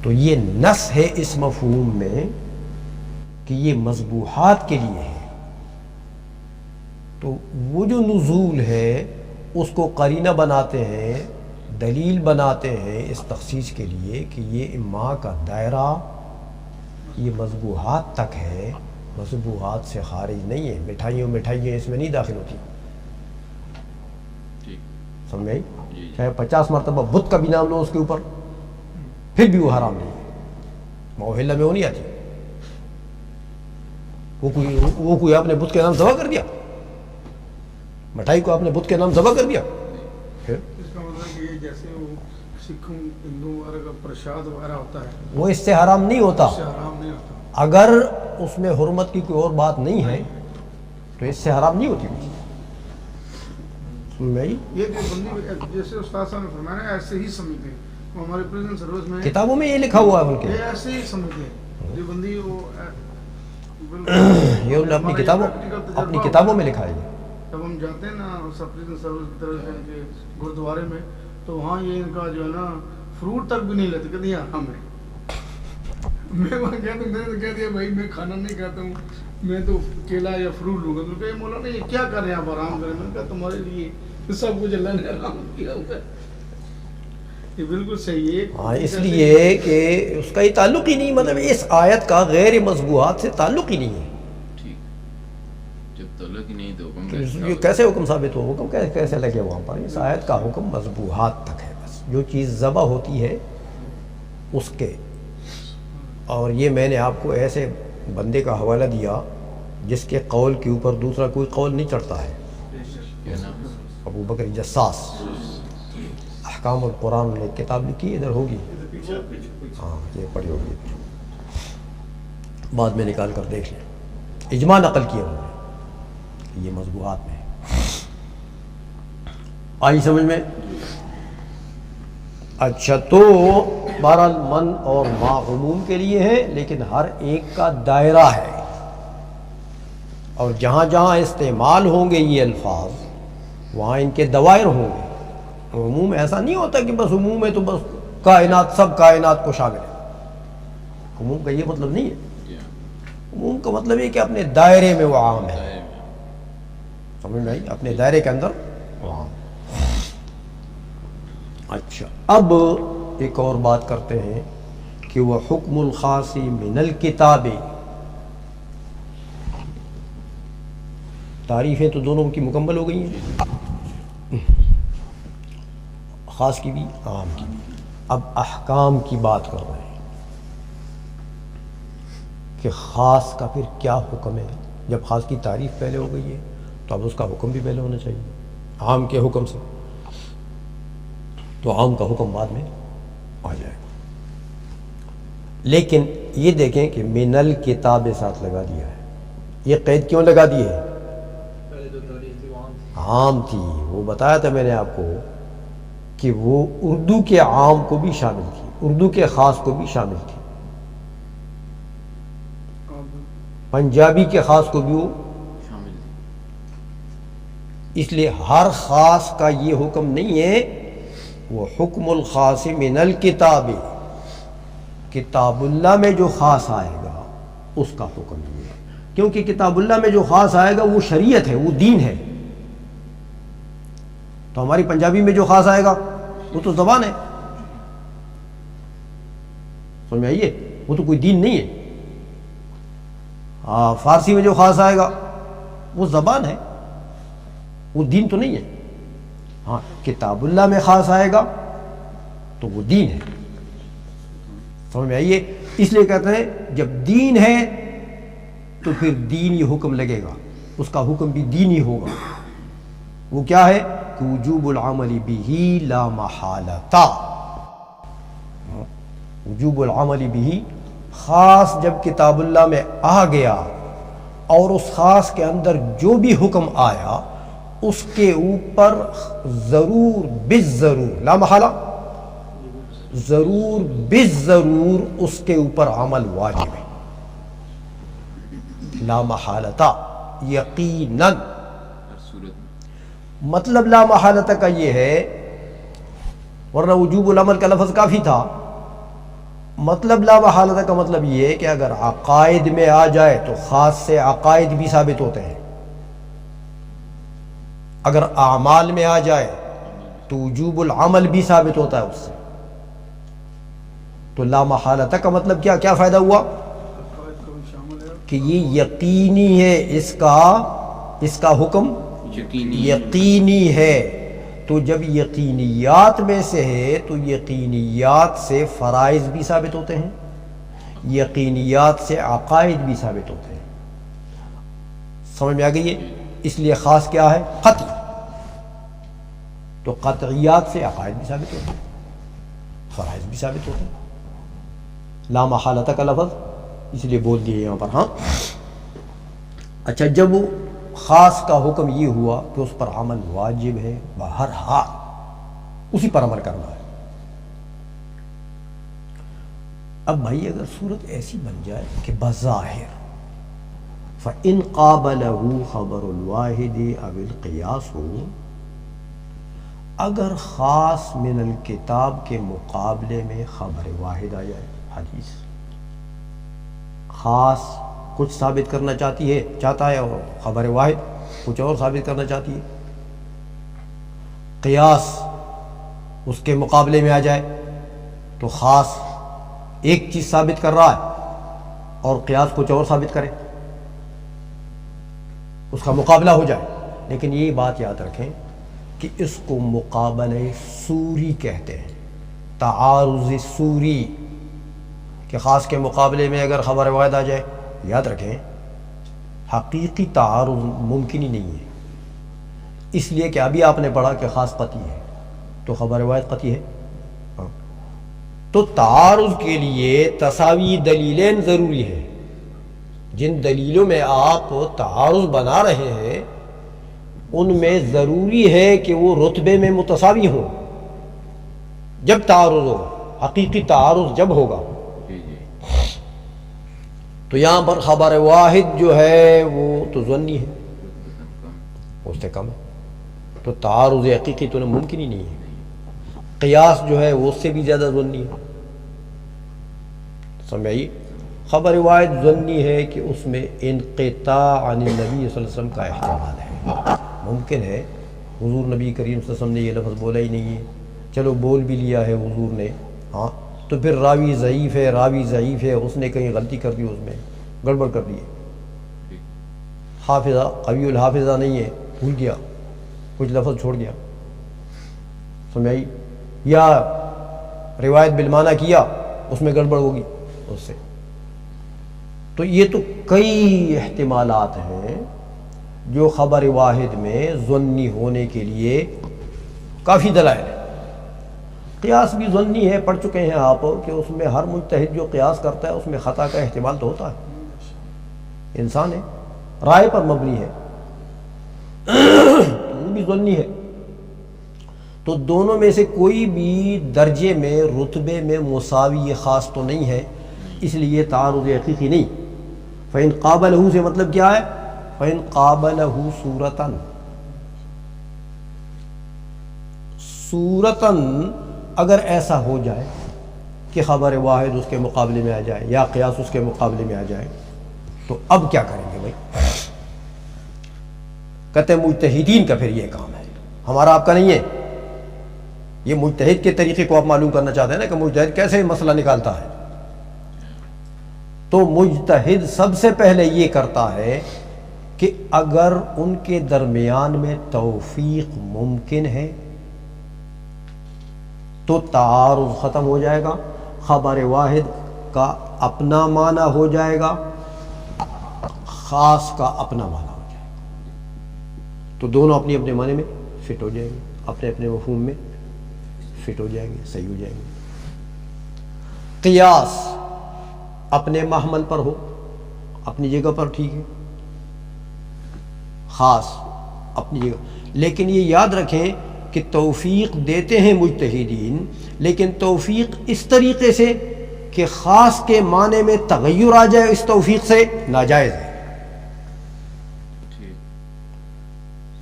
تو یہ نص ہے اس مفہوم میں کہ یہ مذبوحات کے لیے ہے، تو وہ جو نزول ہے اس کو قرینہ بناتے ہیں، دلیل بناتے ہیں اس تخصیص کے لیے کہ یہ اما کا دائرہ یہ مذبوحات تک ہے، مذبوحات سے خارج نہیں ہے، مٹھائیوں اس میں نہیں داخل ہوتی، سمجھ گئی؟ چاہے 50 مرتبہ بت کا بھی نام لو اس کے اوپر پھر بھی وہ حرام نہیں ہے، موحلہ میں وہ نہیں آتی، وہ کوئی آپ نے بت کے نام ذبح کر دیا، مٹھائی کو آپ نے بت کے نام ذبح کر دیا، پھر اس کا مطلب یہ جیسے وہ سکھوں ہندو وغیرہ کا پرشاد وغیرہ ہوتا ہے وہ اس سے حرام نہیں ہوتا، اس سے حرام نہیں ہوتا، اگر اس میں حرمت کی کوئی اور بات نہیں ہے تو اس سے حرام نہیں ہوتی، سمجھ میں آئی؟ یہ دیوبندی جیسے استاد صاحب نے فرمایا نا ایسے ہی سمجھتے ہیں، وہ ہمارے پریزنٹ سروس میں کتابوں میں یہ لکھا ہوا ہے بلکہ یہ ایسے ہی سمجھتے ہیں دیوبندی، وہ یہ انہوں نے اپنی کتابوں میں لکھا ہے یہ۔ جب ہم جاتے ہیں نا سپریزنٹ سروس کی طرف سے گردوارے میں تو وہاں یہ ان کا جو ہے نا فروٹ تک بھی نہیں لیتے، کہتے ہیں حرام ہے۔ میں وہاں گیا تو میں نے کہہ دیا بھائی میں کھانا نہیں کھاتا ہوں، میں تو کیلا یا فروٹ لوں گا۔ تو کہا مولانا یہ کیا کر رہے ہیں آپ آرام کریں؟ میں نے کہا تمہارے لیے سب کچھ اللہ نے حرام کیا ہوا ہے۔ یہ بالکل صحیح ہے، ہاں، اس لیے کہ اس کا یہ تعلق ہی نہیں، مطلب اس آیت کا غیر مذبوحات سے تعلق ہی نہیں ہے، جب تعلق ہی نہیں تو یہ کیسے حکم ثابت ہو؟ حکم کیسے لگے وہاں پر؟ اس آیت کا حکم مذبوحات تک ہے، بس جو چیز ذبح ہوتی ہے اس کے۔ اور یہ میں نے آپ کو ایسے بندے کا حوالہ دیا جس کے قول کے اوپر دوسرا کوئی قول نہیں چڑھتا ہے، ابو بکر جساس، احکام القرآن نے کتاب لکھی، ادھر ہوگی، ہاں یہ پڑھی ہوگی، بعد میں نکال کر دیکھ لیں، اجماع نقل کیا انہوں نے کہ یہ مذبوحات میں ہے۔ آئی سمجھ میں؟ اچھا، تو بہرحال من اور ما عموم کے لیے ہے، لیکن ہر ایک کا دائرہ ہے، اور جہاں جہاں استعمال ہوں گے یہ الفاظ وہاں ان کے دوائر ہوں گے۔ عموم ایسا نہیں ہوتا کہ بس عموم ہے تو بس کائنات، سب کائنات کو شامل ہے، عموم کا یہ مطلب نہیں ہے، عموم کا مطلب یہ کہ اپنے دائرے میں وہ عام ہے، سمجھ میں آئی؟ اپنے دائرے کے اندر وہ عام۔ اچھا، اب ایک اور بات کرتے ہیں کہ وہ حکم الخاص من الکتاب، تعریفیں تو دونوں کی مکمل ہو گئی ہیں، خاص کی بھی عام کی بھی، اب احکام کی بات کر رہے ہیں کہ خاص کا پھر کیا حکم ہے۔ جب خاص کی تعریف پہلے ہو گئی ہے تو اب اس کا حکم بھی پہلے ہونا چاہیے عام کے حکم سے، تو عام کا حکم بعد میں آ جائے گا۔ لیکن یہ دیکھیں کہ من الکتاب ساتھ لگا دیا ہے، یہ قید کیوں لگا دی ہے؟ عام تھی، وہ بتایا تھا میں نے آپ کو کہ وہ اردو کے عام کو بھی شامل تھی، اردو کے خاص کو بھی شامل تھی، پنجابی کے خاص کو بھی وہ شامل تھی، اس لیے ہر خاص کا یہ حکم نہیں ہے، وہ حکم الخاص من الکتاب، کتاب اللہ میں جو خاص آئے گا اس کا حکم یہ ہے، کیونکہ کتاب اللہ میں جو خاص آئے گا وہ شریعت ہے، وہ دین ہے، تو ہماری پنجابی میں جو خاص آئے گا وہ تو زبان ہے، سمجھ میں آئیے؟ وہ تو کوئی دین نہیں ہے۔ فارسی میں جو خاص آئے گا وہ زبان ہے، وہ دین تو نہیں ہے۔ ہاں، کتاب اللہ میں خاص آئے گا تو وہ دین ہے، سمجھ میں آئیے؟ اس لیے کہتے ہیں جب دین ہے تو پھر دینی حکم لگے گا، اس کا حکم بھی دینی ہوگا۔ وہ کیا ہے کہ وجوب العمل بہ لا محالۃ، وجوب العمل بہ، خاص جب کتاب اللہ میں آ گیا اور اس خاص کے اندر جو بھی حکم آیا اس کے اوپر ضرور بالضرور، لا محالہ، ضرور بالضرور اس کے اوپر عمل واجب ہے، لا محالۃ، یقیناً۔ ہر صورت میں مطلب لا محالۃ کا یہ ہے، ورنہ وجوب العمل کا لفظ کافی تھا، مطلب لا محالہ کا مطلب یہ ہے کہ اگر عقائد میں آ جائے تو خاص سے عقائد بھی ثابت ہوتے ہیں، اگر اعمال میں آ جائے تو وجوب العمل بھی ثابت ہوتا ہے اس سے. تو لا محالہ کا مطلب کیا فائدہ ہوا عقائد کو بھی شامل ہے. کہ یہ یقینی ہے، اس کا حکم یقینی ہے. تو جب یقینیات میں سے ہے تو یقینیات سے فرائض بھی ثابت ہوتے ہیں، یقینیات سے عقائد بھی ثابت ہوتے ہیں. سمجھ میں آ گئی ہے؟ اس لیے خاص کیا ہے؟ قطعی. تو قطعیات سے عقائد بھی ثابت ہوتے ہیں، فرائض بھی ثابت ہوتے ہیں. لا محالہ کا لفظ اس لیے بول دیے یہاں پر. ہاں اچھا، جب خاص کا حکم یہ ہوا کہ اس پر عمل واجب ہے، بہر حال اسی پر عمل کرنا ہے. اب بھائی اگر صورت ایسی بن جائے کہ بظاہر فَإِنْ قَابَلَهُ خَبَرُ الْوَاحِدِ أَوِ الْقِيَاسُ، اگر خاص من الکتاب کے مقابلے میں خبر واحد آ جائے، حدیث خاص کچھ ثابت کرنا چاہتا ہے اور خبر واحد کچھ اور ثابت کرنا چاہتی ہے، قیاس اس کے مقابلے میں آ جائے تو خاص ایک چیز ثابت کر رہا ہے اور قیاس کچھ اور ثابت کرے، اس کا مقابلہ ہو جائے. لیکن یہ بات یاد رکھیں کہ اس کو مقابلہ سوری کہتے ہیں، تعارض سوری، کہ خاص کے مقابلے میں اگر خبر واحد آ جائے. یاد رکھیں حقیقی تعارض ممکن ہی نہیں ہے، اس لیے کہ ابھی آپ نے پڑھا کہ خاص قطعی ہے تو خبر واحد قطعی ہے. تو تعارض کے لیے تساوی دلیلین ضروری ہے. جن دلیلوں میں آپ تعارض بنا رہے ہیں ان میں ضروری ہے کہ وہ رتبے میں متساوی ہوں. جب تعارض ہوگا، حقیقی تعارض جب ہوگا. تو یہاں پر خبر واحد جو ہے وہ تو ظنی ہے، اس سے کم ہے، تو تعارض حقیقی تو ممکن ہی نہیں ہے. قیاس جو ہے وہ اس سے بھی زیادہ ظنی ہے. سمجھائیے، خبر واحد ظنی ہے کہ اس میں انقطاع عن النبی صلی اللہ علیہ وسلم کا احتمال ہے. ممکن ہے حضور نبی کریم صلی اللہ علیہ وسلم نے یہ لفظ بولا ہی نہیں ہے، چلو بول بھی لیا ہے حضور نے، ہاں تو پھر راوی ضعیف ہے، اس نے کہیں غلطی کر دی، اس میں گڑبڑ کر دی ہے، حافظہ قوی الحافظہ نہیں ہے، بھول گیا، کچھ لفظ چھوڑ گیا. سمجھائی؟ یا روایت بالمعنی کیا، اس میں گڑبڑ ہوگی اس سے. تو یہ تو کئی احتمالات ہیں جو خبر واحد میں ظنی ہونے کے لیے کافی دلائل ہیں. قیاس بھی ظنی ہے، پڑھ چکے ہیں آپ کہ اس میں ہر مجتہد جو قیاس کرتا ہے اس میں خطا کا احتمال تو ہوتا ہے، انسان ہے، رائے پر مبنی ہے، تو وہ بھی ظنی ہے. تو دونوں میں سے کوئی بھی درجے میں رتبے میں مساوی خاص تو نہیں ہے، اس لیے تعارض حقیقی نہیں. فَإِنْ قَابَلَهُ سے مطلب کیا ہے؟ فَإِنْ قَابَلَهُ صورتاً اگر ایسا ہو جائے کہ خبر واحد اس کے مقابلے میں آ جائے یا قیاس اس کے مقابلے میں آ جائے تو اب کیا کریں گے بھائی؟ کہتے ہیں مجتہدین کا پھر یہ کام ہے، ہمارا آپ کا نہیں ہے. یہ مجتہد کے طریقے کو آپ معلوم کرنا چاہتے ہیں نا کہ مجتہد کیسے مسئلہ نکالتا ہے. تو مجتہد سب سے پہلے یہ کرتا ہے کہ اگر ان کے درمیان میں توفیق ممکن ہے تو تعارض ختم ہو جائے گا، خبر واحد کا اپنا معنی ہو جائے گا، خاص کا اپنا معنی ہو جائے گا، تو دونوں اپنے اپنے معنی میں فٹ ہو جائیں گے، اپنے اپنے مفہوم میں فٹ ہو جائیں گے، صحیح ہو جائیں گے. قیاس اپنے محمل پر ہو، اپنی جگہ پر ٹھیک ہے، خاص اپنی جگہ. لیکن یہ یاد رکھیں کہ توفیق دیتے ہیں مجتہدین، لیکن توفیق اس طریقے سے کہ خاص کے معنی میں تغیر آ جائے اس توفیق سے ناجائز ہے.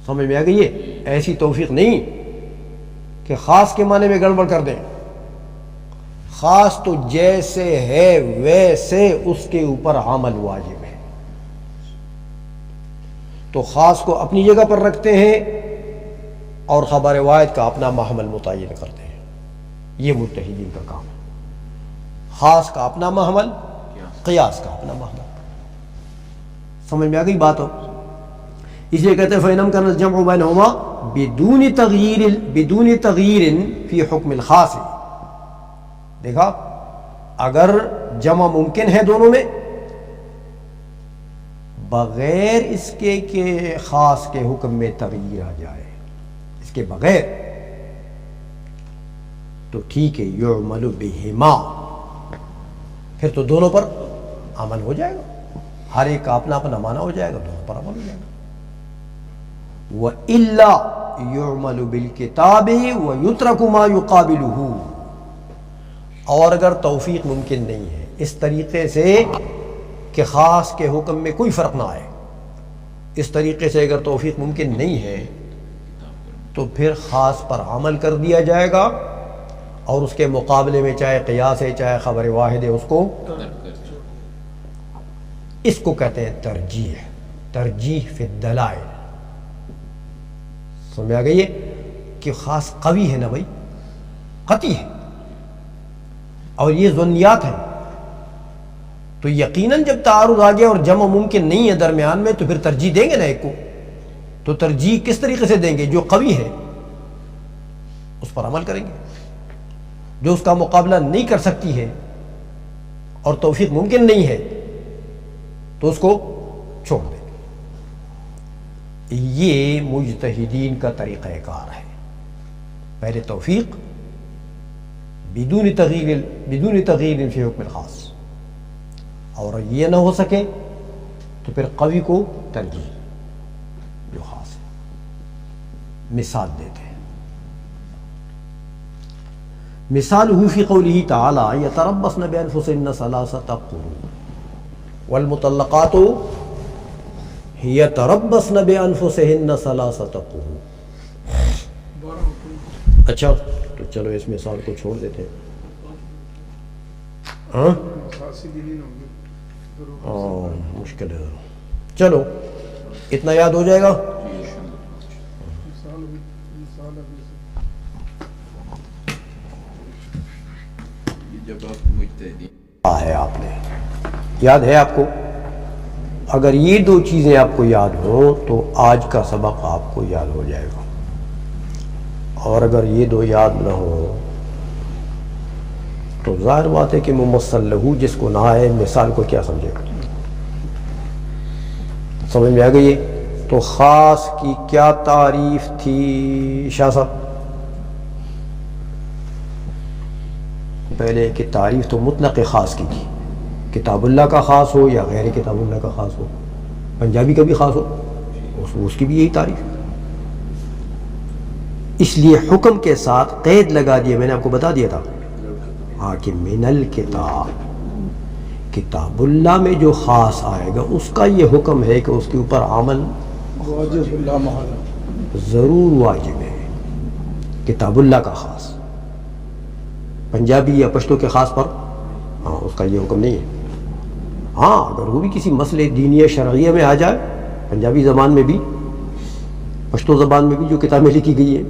سمجھ میں آ گئی ہے؟ ایسی توفیق نہیں کہ خاص کے معنی میں گڑبڑ کر دیں، خاص تو جیسے ہے ویسے اس کے اوپر عمل واجب ہے. تو خاص کو اپنی جگہ پر رکھتے ہیں اور خبر واحد کا اپنا محمل متعین کرتے ہیں. یہ مجتہدین کا کام ہے. خاص کا اپنا محمل، قیاس کا اپنا محمل. سمجھ میں آ گئی بات ہو؟ اس لیے کہتے ہیں فَإِنْ أَمْكَنَ الْجَمْعُ بَيْنَهُمَا بدون تغییر فی حکم الخاص. دیکھا، اگر جمع ممکن ہے دونوں میں بغیر اس کے کہ خاص کے حکم میں تغییر آ جائے، اس کے بغیر، تو ٹھیک ہے، یعمل بہما، پھر تو دونوں پر عمل ہو جائے گا. ہر ایک کا اپنا اپنا معنی ہو جائے گا، دونوں پر عمل ہو جائے گا. وَإِلَّا يُعْمَلُ بِالْكِتَابِ وَيُتْرَكُ مَا يُقَابِلُهُ. اور اگر توفیق ممکن نہیں ہے اس طریقے سے کہ خاص کے حکم میں کوئی فرق نہ آئے، اس طریقے سے اگر توفیق ممکن نہیں ہے تو پھر خاص پر عمل کر دیا جائے گا، اور اس کے مقابلے میں چاہے قیاس ہے چاہے خبر واحد ہے اس کو، اس کو کہتے ہیں ترجیح. ترجیح فی الدلائل. سمجھ آ گئی ہے کہ خاص قوی ہے نا بھائی، قطعی ہے، اور یہ ظنیات ہیں. تو یقیناً جب تعارض آ گیا اور جمع ممکن نہیں ہے درمیان میں تو پھر ترجیح دیں گے نا ایک کو. تو ترجیح کس طریقے سے دیں گے؟ جو قوی ہے اس پر عمل کریں گے، جو اس کا مقابلہ نہیں کر سکتی ہے اور توفیق ممکن نہیں ہے تو اس کو چھوڑ دیں. یہ مجتہدین کا طریقہ کار ہے. پہلے توفیق بدون تغییر فی حکم الخاص، اور یہ نہ ہو سکے تو پھر قوی کو ترجیح جو خاص ہے. مثال دیتے ہیں. مثالہ فی قولہ تعالی یتربصن بانفسہن ثلاثۃ قروء والمطلقات یتربصن بانفسہن ثلاثۃ قروء. اچھا تو چلو اس مثال کو چھوڑ دیتے ہیں. مشکل ہے، چلو اتنا یاد ہو جائے گا. جب آپ مجتہدین ہے آپ نے یاد ہے آپ کو. اگر یہ دو چیزیں آپ کو یاد ہوں تو آج کا سبق آپ کو یاد ہو جائے گا، اور اگر یہ دو یاد نہ ہو تو ظاہر بات ہے کہ ممثل لہو جس کو نہ آئے مثال کو کیا سمجھے گا. سمجھ میں آ گئی؟ تو خاص کی کیا تعریف تھی شاہ صاحب؟ پہلے کہ تعریف تو مطلق خاص کی تھی، کتاب اللہ کا خاص ہو یا غیر کتاب اللہ کا خاص ہو، پنجابی کا بھی خاص ہو، اس کی بھی یہی تعریف. اس لیے حکم کے ساتھ قید لگا دیا. میں نے آپ کو بتا دیا تھا ہاں کہ من الکتاب، کتاب اللہ میں جو خاص آئے گا اس کا یہ حکم ہے کہ اس کے اوپر عمل واجب اللہ محالہ ضرور واجب ہے. کتاب اللہ کا خاص پنجابی یا پشتو کے خاص پر ہاں اس کا یہ حکم نہیں ہے. ہاں اگر وہ بھی کسی مسئلے دینی شرعیہ میں آ جائے، پنجابی زبان میں بھی پشتو زبان میں بھی جو کتابیں لکھی گئی ہیں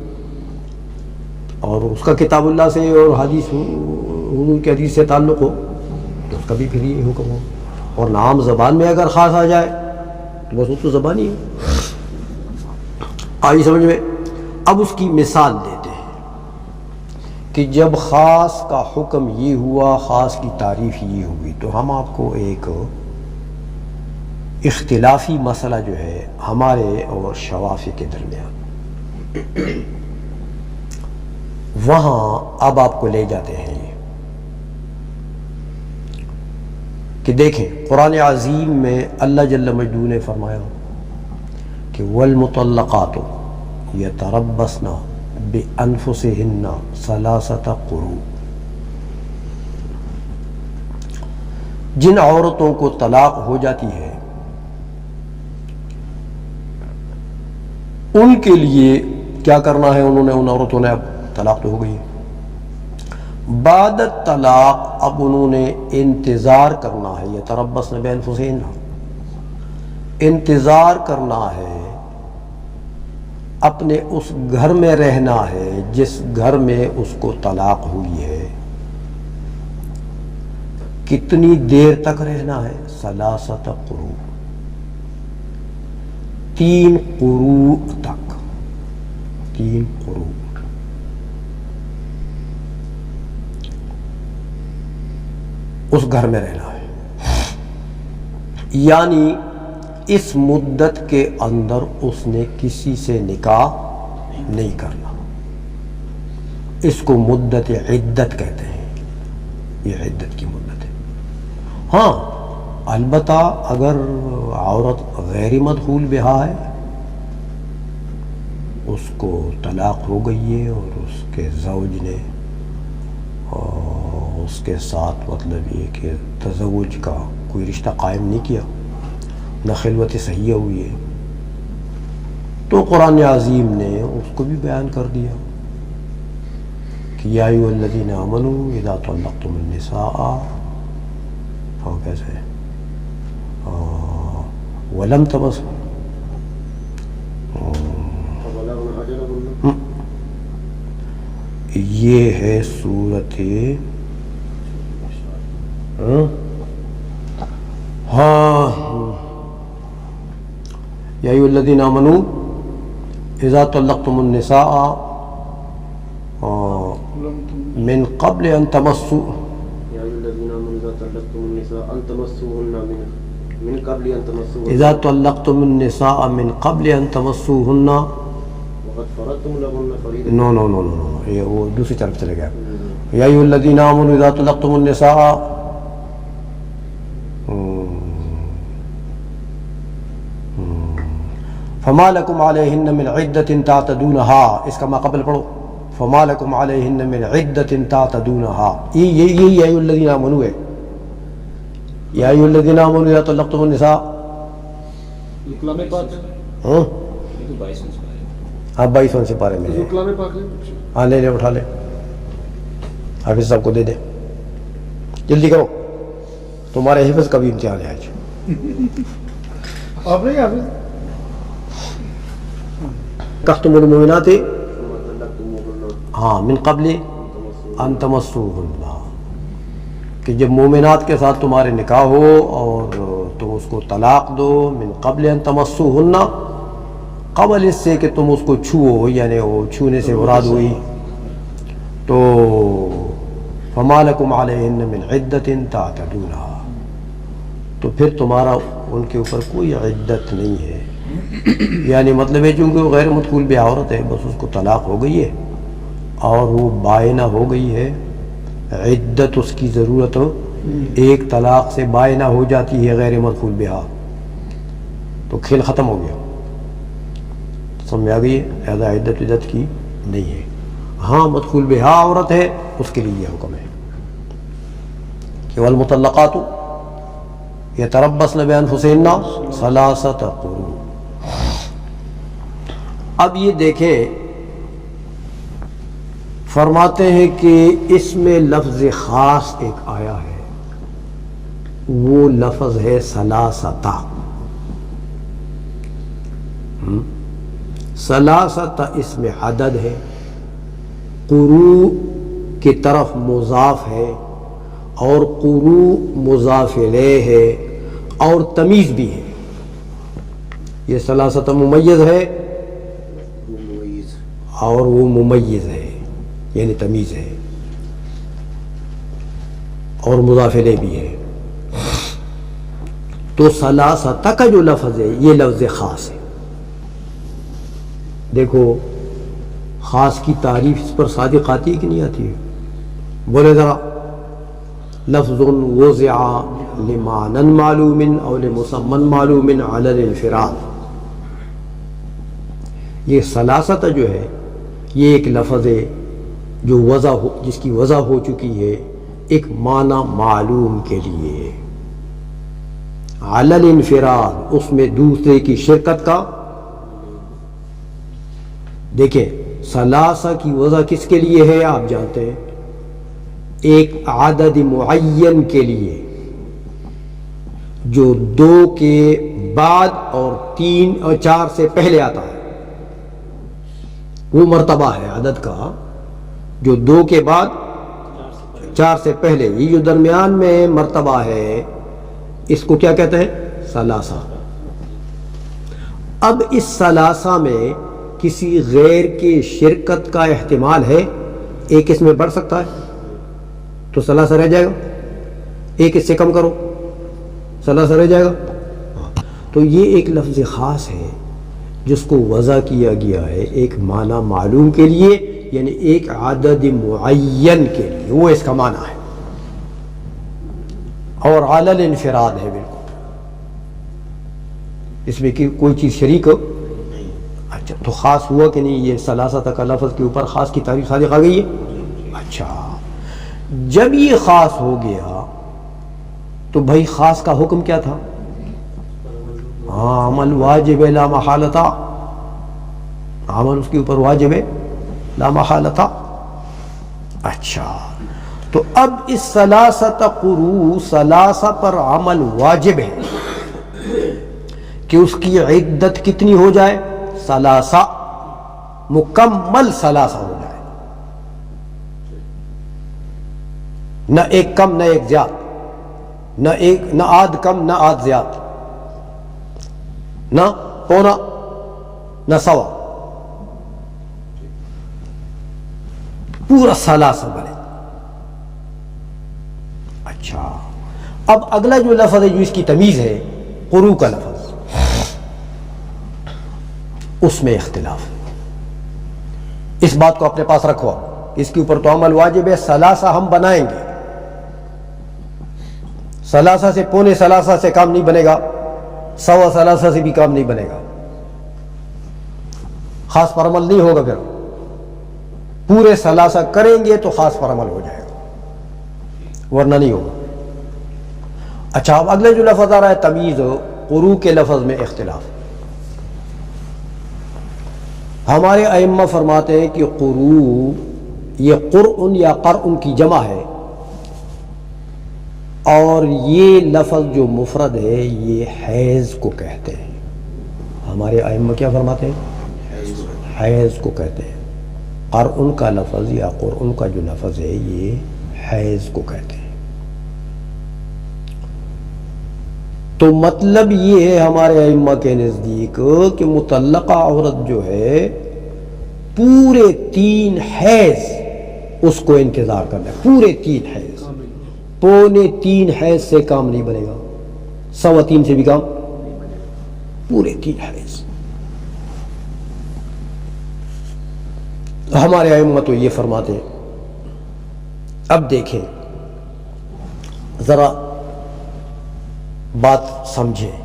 اور اس کا کتاب اللہ سے اور حدیث حضور کے حدیث سے تعلق ہو تو اس کا بھی پھر یہ حکم ہو. اور نام زبان میں اگر خاص آ جائے تو بس وہ تو زبان ہی ہے. آئی سمجھ میں؟ اب اس کی مثال دیتے ہیں کہ جب خاص کا حکم یہ ہوا، خاص کی تعریف یہ ہوئی، تو ہم آپ کو ایک اختلافی مسئلہ جو ہے ہمارے اور شوافی کے درمیان، وہاں اب آپ کو لے جاتے ہیں کہ دیکھیں قرآن عظیم میں اللہ جل مجدہ نے فرمایا کہ والمطلقات یتربصن بانفسہن ثلاثۃ قروء. جن عورتوں کو طلاق ہو جاتی ہے ان کے لیے کیا کرنا ہے؟ انہوں نے ان عورتوں نے اب طلاق تو ہو گئی، بعد طلاق اب انہوں نے انتظار کرنا ہے، یتربصن بانفسہن، انتظار کرنا ہے، اپنے اس گھر میں رہنا ہے جس گھر میں اس کو طلاق ہوئی ہے۔ کتنی دیر تک رہنا ہے؟ ثلاثۃ قروء، 3 قروء تک، 3 قروء۔ اس گھر میں رہنا ہے، یعنی اس مدت کے اندر اس نے کسی سے نکاح نہیں کرنا۔ اس کو مدت عدت کہتے ہیں، یہ عدت کی مدت ہے۔ ہاں البتہ اگر عورت غیر مدخول بہا ہے، اس کو طلاق ہو گئی ہے اور اس کے زوج نے اس کے ساتھ مطلب یہ کہ تزوج کا کوئی رشتہ قائم نہیں کیا، نہ خلوت صحیحہ ہوئی ہے، تو قرآن عظیم نے اس کو بھی بیان کر دیا کہ یا ایھا الذین آمنوا اذا طلقتم النساء، اور کیسے ولم تمسوا، یہ ہے سورت ہاں یا ایھا الذین آمنوا اذا طلقتم النساء من قبل ان تمسوا، یا ایھا الذین آمنوا اذا طلقتم النساء ان تمسوهن من قبل ان تمسوهن، اذا طلقتم النساء من قبل ان تمسوهن، وقد فرضتم لهن فریضۃ۔ نو نو نو نو نو، یہ وہ دوسری طرف چلے گیا۔ یا ایھا الذین آمنوا اذا طلقتم النساء، فما لکم علیہن من عدۃ تعتدونها، اس کا ما قبل پڑھو، فما لکم علیہن من عدۃ تعتدونها، یہ یا ایھا الذین آمنوا ہے، یا ایھا الذین آمنوا اذا طلقتم النساء، یہ کلام پاک ہے، ہاں یہ تو 22 سپارے، ہاں 22 سپارے میں ہے، کلام پاک ہے۔ ہاں لے لے اٹھا لے، حافظ صاحب کو دے دے، جلدی کرو، تمہارے حفظ کا بھی امتحان ہے آج۔ آپ نہیں حافظ؟ تختم المؤمنات ہاں من قبل ان تمسوهن، کہ جب مومنات کے ساتھ تمہارے نکاح ہو اور تم اس کو طلاق دو، من قبل ان تمسوهن، قبل اس سے کہ تم اس کو چھو، یعنی وہ چھونے سے مراد ہوئی، تو فما لکم علیہن من عدۃ تعتدونها، تو پھر تمہارا ان کے اوپر کوئی عدت نہیں ہے، یعنی مطلب ہے چونکہ وہ غیر مدخول بہ عورت ہے، بس اس کو طلاق ہو گئی ہے اور وہ بائنہ ہو گئی ہے، عدت اس کی ضرورت ایک طلاق سے بائنہ ہو جاتی ہے غیر مدخول بہا، تو کھیل ختم ہو گیا، سمجھ آ گئی ہے، لہذا عدت کی نہیں ہے۔ ہاں مدخول بہا عورت ہے، اس کے لیے یہ حکم ہے کہ والمطلقات یتربصن بانفسہن ثلاثۃ قروء۔ اب یہ دیکھیں، فرماتے ہیں کہ اس میں لفظ خاص ایک آیا ہے، وہ لفظ ہے ثلاثۃ۔ ثلاثۃ اس میں عدد ہے، قروء کی طرف مضاف ہے، اور قروء مضاف الیہ ہے، اور تمیز بھی ہے۔ یہ ثلاثۃ ممیز ہے اور وہ ممیز ہے، یعنی تمیز ہے، اور مضاف الیہ بھی ہے۔ تو ثلاثۃ کا جو لفظ ہے یہ لفظ خاص ہے۔ دیکھو خاص کی تعریف اس پر صادق آتی ہے کہ نہیں آتی ہے؟ بولے ذرا، لفظ وضع لمعنى معلوم او لمسمى معلوم على الانفراد، یہ ثلاثۃ جو ہے یہ ایک لفظ ہے جو جس کی وضع ہو چکی ہے ایک معنی معلوم کے لیے، علی الانفراد، اس میں دوسرے کی شرکت کا۔ دیکھیں ثلاثہ کی وضع کس کے لیے ہے آپ جانتے ہیں، ایک عدد معین کے لیے جو 2 کے بعد اور 3 اور 4 سے پہلے آتا ہے، وہ مرتبہ ہے عدد کا جو 2 کے بعد 4 سے پہلے، یہ جو درمیان میں مرتبہ ہے اس کو کیا کہتے ہیں؟ ثلاثہ۔ اب اس ثلاثہ میں کسی غیر کے شرکت کا احتمال ہے، ایک اس میں بڑھ سکتا ہے تو ثلاثہ رہ جائے گا، ایک اس سے کم کرو ثلاثہ رہ جائے گا۔ تو یہ ایک لفظ خاص ہے جس کو وضع کیا گیا ہے ایک معنی معلوم کے لیے، یعنی ایک عدد معین کے لیے، وہ اس کا معنی ہے، اور علی الانفراد ہے بالکل، اس میں کوئی چیز شریک ہو۔ اچھا تو خاص ہوا کہ نہیں؟ یہ ثلاثہ کا لفظ کے اوپر خاص کی تعریف صادق آ گئی ہے۔ اچھا جب یہ خاص ہو گیا تو بھائی خاص کا حکم کیا تھا؟ ہاں عمل واجب لا محالتا، عمل اس کے اوپر واجب ہے لا محالتا۔ اچھا تو اب اس ثلاثہ قروء، ثلاثہ پر عمل واجب ہے کہ اس کی عدت کتنی ہو جائے؟ ثلاثہ، مکمل ثلاثہ ہو جائے، نہ ایک کم نہ ایک زیادہ، نہ آدھ کم نہ آدھ زیادہ، نہ پونا نہ سوا، پورا ثلاثہ بنے۔ اچھا اب اگلا جو لفظ ہے جو اس کی تمیز ہے، قروء کا لفظ، اس میں اختلاف ہے۔ اس بات کو اپنے پاس رکھو، اس کے اوپر تو عمل واجب ہے، ثلاثہ ہم بنائیں گے، ثلاثہ سے پونے ثلاثہ سے کام نہیں بنے گا، سوا ثلاثہ سے بھی کام نہیں بنے گا، خاص پر عمل نہیں ہوگا، پھر پورے ثلاثہ کریں گے تو خاص پر عمل ہو جائے گا، ورنہ نہیں ہوگا۔ اچھا اب اگلے جو لفظ آ رہا ہے تمیز، قروء کے لفظ میں اختلاف۔ ہمارے ائمہ فرماتے ہیں کہ قروء یہ قرء یا قرء کی جمع ہے، اور یہ لفظ جو مفرد ہے یہ حیض کو کہتے ہیں۔ ہمارے ائمہ کیا فرماتے ہیں؟ حیض کو کہتے ہیں۔ قرء کا لفظ یا قرء کا جو لفظ ہے یہ حیض کو کہتے ہیں۔ تو مطلب یہ ہے ہمارے ائمہ کے نزدیک کہ مطلقہ عورت جو ہے پورے 3 حیض اس کو انتظار کرنا ہے، پورے 3 حیض، پونے 3 حیض سے کام نہیں بنے گا، سوا 3 سے بھی کام، پورے 3 حیض۔ ہمارے ائمہ تو یہ فرماتے ہیں۔ اب دیکھیں ذرا بات سمجھیں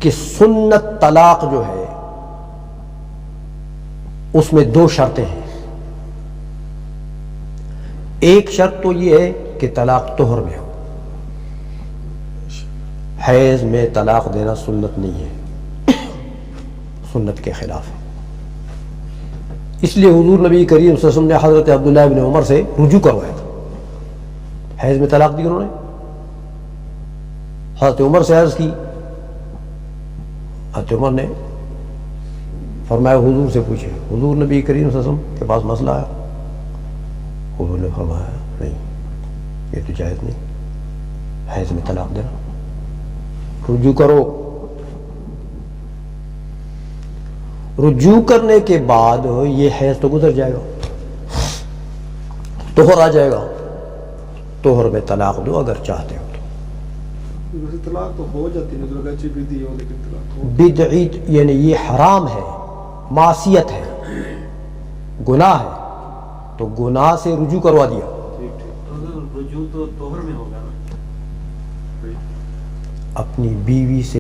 کہ سنت طلاق جو ہے اس میں 2 شرطیں ہیں۔ ایک شرط تو یہ ہے کہ طلاق طہر میں ہو، حیض میں طلاق دینا سنت نہیں ہے، سنت کے خلاف ہے۔ اس لیے حضور نبی کریم صلی اللہ علیہ وسلم نے حضرت عبداللہ بن عمر سے رجوع کروایا تھا، حیض میں طلاق دی انہوں نے، حضرت عمر سے عرض کی، حضرت عمر نے فرمایا حضور سے پوچھے، حضور نبی کریم صلی اللہ علیہ وسلم کے پاس مسئلہ آیا، حضور نے فرمایا نہیں یہ تو جائز نہیں، حیض میں طلاق دینا، رجوع کرو۔ رجوع کرنے کے بعد یہ حیض تو گزر جائے گا، طہر آ جائے گا، طہر میں طلاق دو اگر چاہتے ہو۔ ویسے طلاق تو ہو جاتی ہے، اگر اچھی بھی دی ہو لیکن طلاق ہو بدعی یعنی یہ حرام ہے، معصیت ہے، گناہ ہے، تو گناہ سے رجوع کروا دیا۔ رجوع تو طہر میں ہوگا نا، اپنی بیوی سے